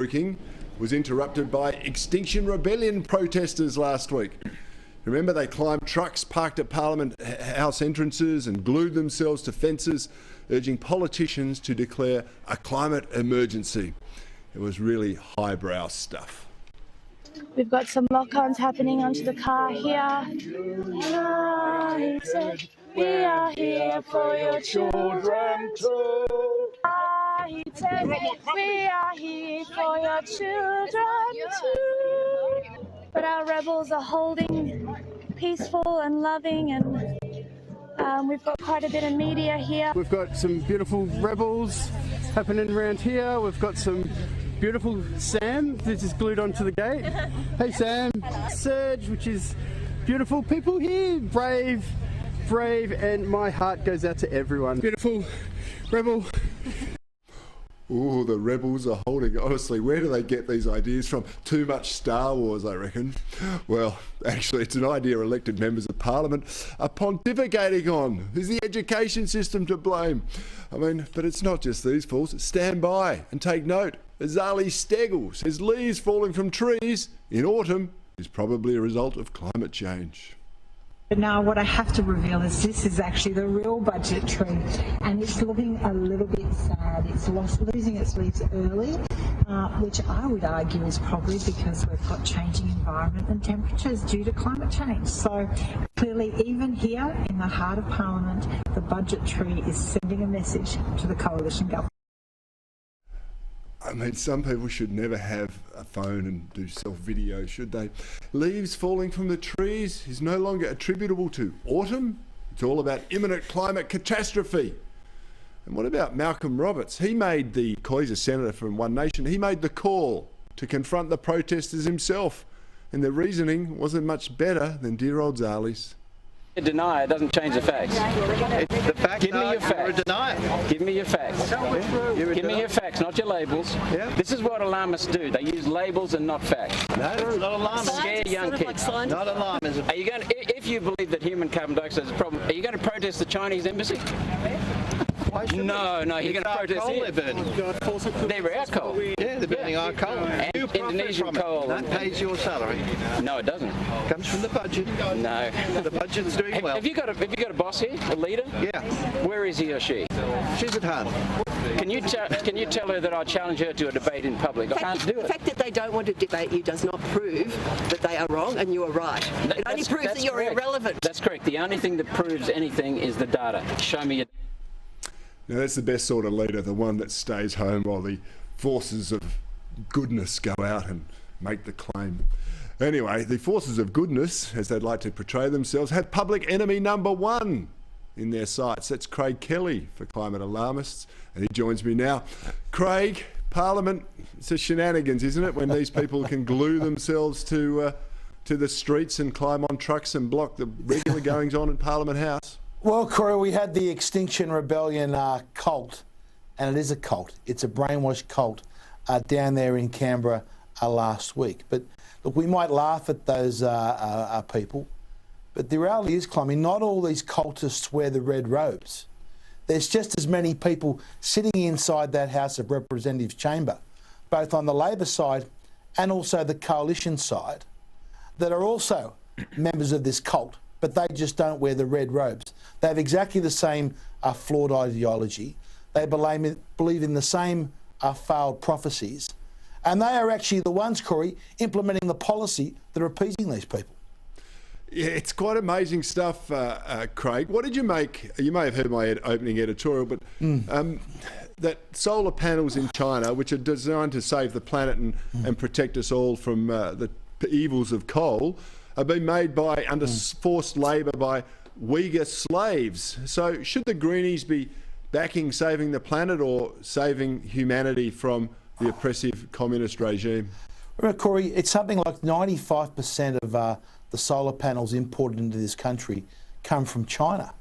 working was interrupted by Extinction Rebellion protesters last week. Remember, they climbed trucks parked at Parliament House entrances and glued themselves to fences, urging politicians to declare a climate emergency. It was really highbrow stuff. We've got some lock-ons happening onto the car here. He said, we are here for your children too. He said, we are here for your children too. But our rebels are holding peaceful and loving, and we've got quite a bit of media here. We've got some beautiful rebels happening around here. We've got some beautiful Sam, which is glued onto the gate. Hey Sam. Serge, which is beautiful people here. Brave, and my heart goes out to everyone. Beautiful rebel. Ooh, the rebels are holding. Honestly, where do they get these ideas from? Too much Star Wars, I reckon. Well, actually, it's an idea elected members of Parliament are pontificating on. Is the education system to blame? I mean, but it's not just these fools. Stand by and take note. Azali Steggall says leaves falling from trees in autumn is probably a result of climate change. But now what I have to reveal is this is actually the real budget tree, and it's looking a little bit sad. It's losing its leaves early, which I would argue is probably because we've got changing environment and temperatures due to climate change. So clearly, even here in the heart of Parliament, the budget tree is sending a message to the coalition government. I mean, some people should never have a phone and do self-video, should they? Leaves falling from the trees is no longer attributable to autumn. It's all about imminent climate catastrophe. And what about Malcolm Roberts? He made the call. He's a senator from One Nation. He made the call to confront the protesters himself. And the reasoning wasn't much better than dear old Zali's. Deny it doesn't change the facts. The facts. Give me your facts. Give me your facts. Give me your facts, not your labels. Yeah. This is what alarmists do. They use labels and not facts. No, it's not alarmist. Scare young kids. Not alarmism. Are you going to, if you believe that human carbon dioxide is a problem, are you going to protest the Chinese embassy? No, you're going to protest coal here. they're burning. They're our coal. Yeah, they're burning our coal. And You profit Indonesian from it. coal. That pays your salary. No, it doesn't. Comes from the budget. No. The budget's doing well. Have you got a boss here, a leader? Yeah. Where is he or she? She's at home. Can you tell her that I'll challenge her to a debate in public? I can't do it. The fact that they don't want to debate you does not prove that they are wrong and you are right. It only proves that you're irrelevant. That's correct. The only thing that proves anything is the data. Show me your... Now, that's the best sort of leader, the one that stays home while the forces of goodness go out and make the claim. Anyway, the forces of goodness, as they'd like to portray themselves, have public enemy number one in their sights. That's Craig Kelly for Climate Alarmists, and he joins me now. Craig, Parliament, it's a shenanigans, isn't it, when these people can glue themselves to the streets and climb on trucks and block the regular goings-on in Parliament House? Well, Corey, we had the Extinction Rebellion cult, and it is a cult. It's a brainwashed cult down there in Canberra last week. But look, we might laugh at those people, but the reality is, climbing, not all these cultists wear the red robes. There's just as many people sitting inside that House of Representatives chamber, both on the Labor side and also the coalition side, that are also members of this cult, but they just don't wear the red robes. They have exactly the same flawed ideology. They believe in the same failed prophecies. And they are actually the ones, Corey, implementing the policy that are appeasing these people. Yeah, it's quite amazing stuff, Craig. What did you make? You may have heard my opening editorial, but that solar panels in China, which are designed to save the planet and protect us all from the evils of coal, have been made by under forced labour by Uyghur slaves. So should the Greenies be backing saving the planet or saving humanity from the oppressive communist regime? Remember, Corey, it's something like 95% of the solar panels imported into this country come from China.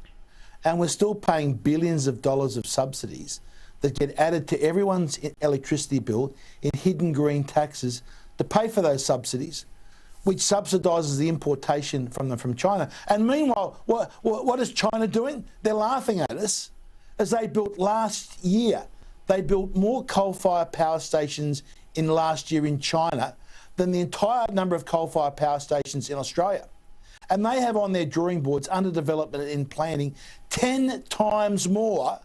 And we're still paying billions of dollars of subsidies that get added to everyone's electricity bill in hidden green taxes to pay for those subsidies, which subsidises the importation from China. And meanwhile, what is China doing? They're laughing at us, as they built last year. They built more coal-fired power stations in last year in China than the entire number of coal-fired power stations in Australia. And they have on their drawing boards under development and planning 10 times more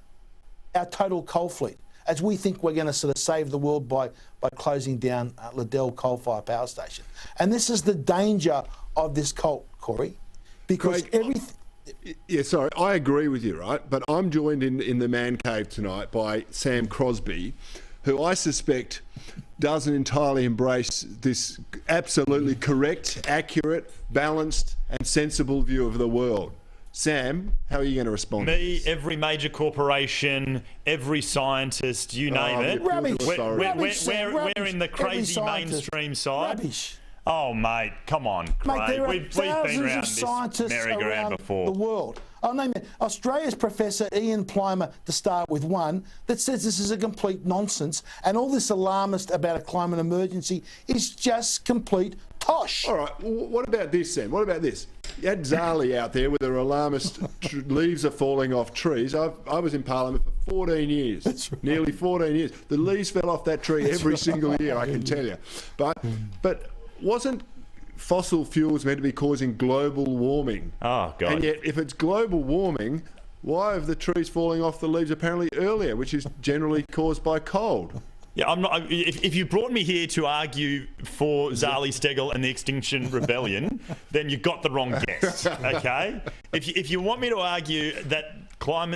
our total coal fleet, as we think we're going to sort of save the world by closing down Liddell coal-fired power station. And this is the danger of this cult, Corey, because everything... Yeah, sorry, I agree with you, right? But I'm joined in the man cave tonight by Sam Crosby, who I suspect doesn't entirely embrace this absolutely correct, accurate, balanced and sensible view of the world. Sam, how are you going to respond to Me, this? every major corporation, every scientist, you name it. Rubbish. We're in the Every crazy scientist. mainstream side. Rubbish. Oh, mate, come on, Mate, Craig. there are We've been thousands around of this scientists merry-go-round around before. the world. I'll name it. Australia's Professor Ian Plimer, to start with one, that says this is a complete nonsense, and all this alarmist about a climate emergency is just complete tosh. All right, what about this, Sam? What about this? You had Zali out there with her alarmist leaves are falling off trees. I was in Parliament for 14 years, nearly 14 years. The leaves fell off that tree every single year, I can tell you. But wasn't fossil fuels meant to be causing global warming? Oh, God. And yet, if it's global warming, why have the trees falling off the leaves apparently earlier, which is generally caused by cold? Yeah, I'm not. If you brought me here to argue for Zali Steggall and the Extinction Rebellion, then you got the wrong guest. Okay. If you want me to argue that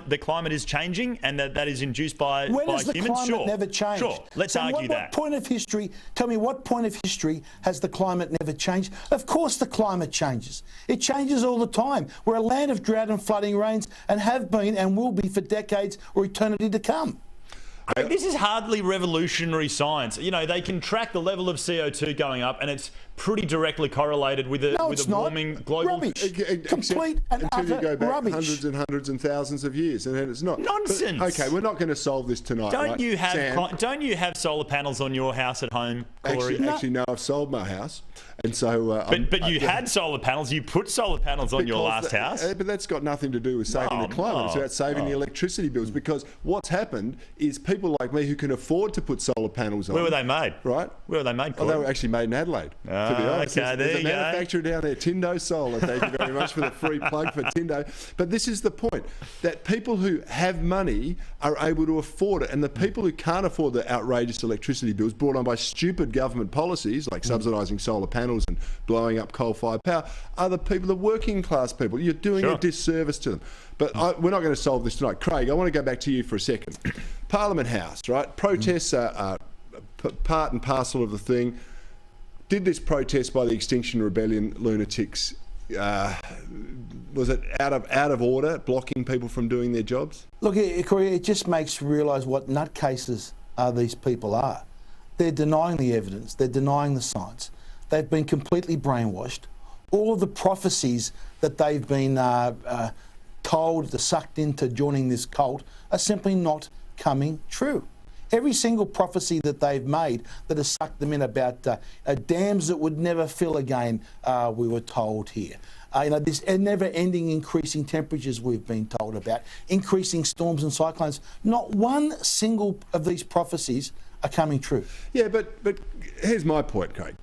the climate is changing and that is induced by When has the humans, climate sure, never changed? Sure, let's argue that. What point of history? Tell me, what point of history has the climate never changed? Of course, the climate changes. It changes all the time. We're a land of drought and flooding rains, and have been and will be for decades or eternity to come. This is hardly revolutionary science. You know, they can track the level of CO2 going up, and it's pretty directly correlated with a warming global. Rubbish. Complete and until you utter go back rubbish. hundreds and thousands of years, and then it's not Nonsense. But, okay, we're not going to solve this tonight. Don't right? you have Sam, don't you have solar panels on your house at home, Corey? Actually, no. I've sold my house, and so. But you had solar panels. You put solar panels on your last house. But that's got nothing to do with saving the climate. It's about saving the electricity bills. Because what's happened is people like me who can afford to put solar panels on. Where were they made? Right. Where were they made? Well, they were actually made in Adelaide. To be honest, okay, there's a there you go. manufacturer down there, Tindo Solar. Thank you very much for the free plug for Tindo. But this is the point, that people who have money are able to afford it, and the people who can't afford the outrageous electricity bills brought on by stupid government policies like subsidising solar panels and blowing up coal-fired power are the people, the working class people. You're doing a disservice to them. But we're not going to solve this tonight. Craig, I want to go back to you for a second. Parliament House, right? Protests are part and parcel of the thing. Did this protest by the Extinction Rebellion lunatics, was it out of order, blocking people from doing their jobs? Look, Corey, it just makes you realise what nutcases these people are. They're denying the evidence. They're denying the science. They've been completely brainwashed. All of the prophecies that they've been told, sucked into joining this cult, are simply not coming true. Every single prophecy that they've made that has sucked them in about dams that would never fill again, we were told here. This never-ending increasing temperatures we've been told about, increasing storms and cyclones. Not one single of these prophecies are coming true. Yeah, but here's my point, Craig.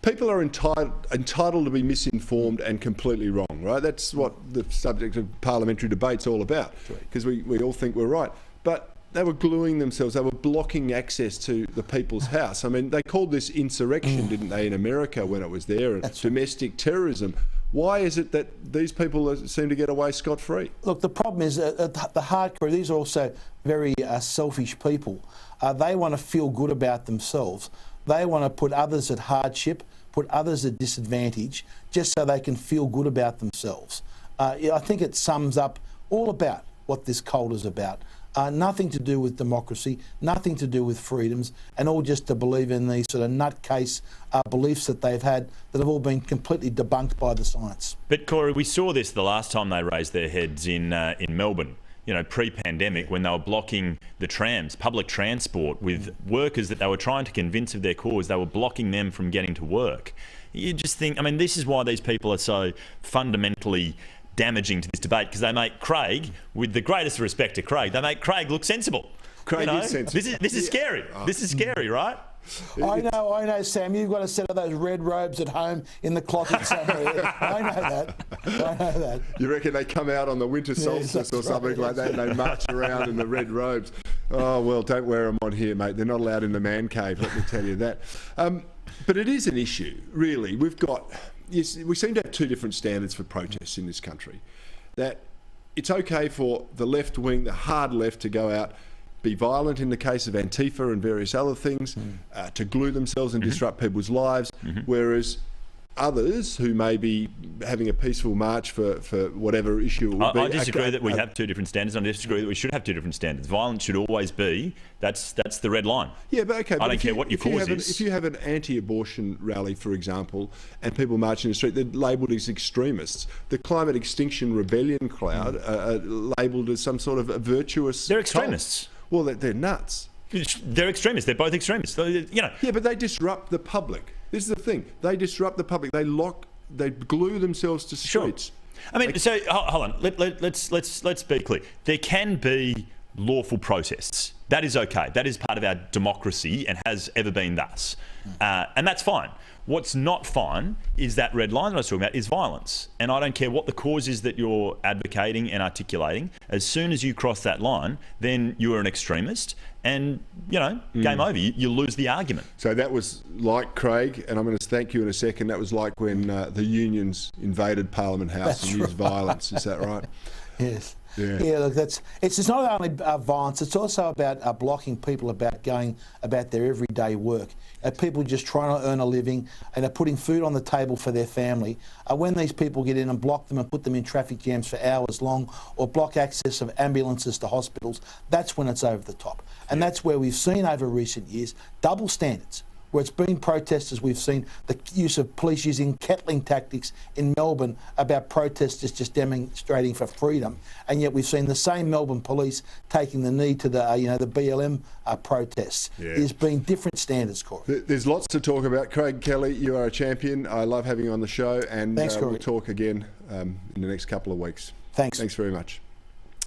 People are entitled to be misinformed and completely wrong, right? That's what the subject of parliamentary debate's all about, because we all think we're right. But they were gluing themselves, they were blocking access to the People's House. I mean, they called this insurrection, didn't they, in America when it was there, and domestic terrorism. Why is it that these people seem to get away scot-free? Look, the problem is the hardcore, these are also very selfish people. They want to feel good about themselves. They want to put others at hardship, put others at disadvantage, just so they can feel good about themselves. I think it sums up all about what this cult is about. Nothing to do with democracy, nothing to do with freedoms, and all just to believe in these sort of nutcase beliefs that they've had that have all been completely debunked by the science. But Corey, we saw this the last time they raised their heads in Melbourne. You know, pre-pandemic, when they were blocking the trams, public transport, with workers that they were trying to convince of their cause, they were blocking them from getting to work. You just think, I mean, this is why these people are so fundamentally damaging to this debate, because they make Craig, with the greatest respect to Craig, they make Craig look sensible. Craig is sensible. This is scary. This is scary, right? I know, Sam. You've got a set of those red robes at home in the closet somewhere. I know that. You reckon they come out on the winter solstice or something like that, and they march around in the red robes? Oh, well, don't wear them on here, mate. They're not allowed in the man cave, let me tell you that. But it is an issue, really. We seem to have two different standards for protests in this country. That it's okay for the left wing, the hard left, to go out, be violent in the case of Antifa and various other things, to glue themselves and disrupt people's lives, whereas others who may be having a peaceful march for whatever issue it will be. I disagree that we have two different standards. I disagree that we should have two different standards. Violence should always be, that's the red line. Yeah, but okay. I don't care what your cause is. If you have an anti-abortion rally, for example, and people march in the street, they're labelled as extremists. The Climate Extinction Rebellion crowd are labelled as some sort of a virtuous... They're extremists. Cult. Well, they're nuts. They're extremists. They're both extremists. Yeah, but they disrupt the public. This is the thing. They disrupt the public. They glue themselves to streets. Sure. I mean, so hold on. Let's be clear. There can be lawful protests. That is okay. That is part of our democracy and has ever been thus. And that's fine. What's not fine is that red line that I was talking about is violence. And I don't care what the cause is that you're advocating and articulating. As soon as you cross that line, then you are an extremist. And, game over. You lose the argument. So that was like, Craig, and I'm going to thank you in a second, that was like when the unions invaded Parliament House and used violence. Is that right? Yes. Yeah, look, it's not only violence, it's also about blocking people about going about their everyday work. People just trying to earn a living and are putting food on the table for their family. When these people get in and block them and put them in traffic jams for hours long, or block access of ambulances to hospitals, that's when it's over the top. And that's where we've seen over recent years double standards. Where it's been protesters, we've seen the use of police using kettling tactics in Melbourne about protesters just demonstrating for freedom, and yet we've seen the same Melbourne police taking the knee to the the BLM protests. Yeah. There's been different standards, Corey. There's lots to talk about. Craig Kelly, you are a champion. I love having you on the show, and Thanks, Corey. we'll talk again in the next couple of weeks. Thanks. Thanks very much.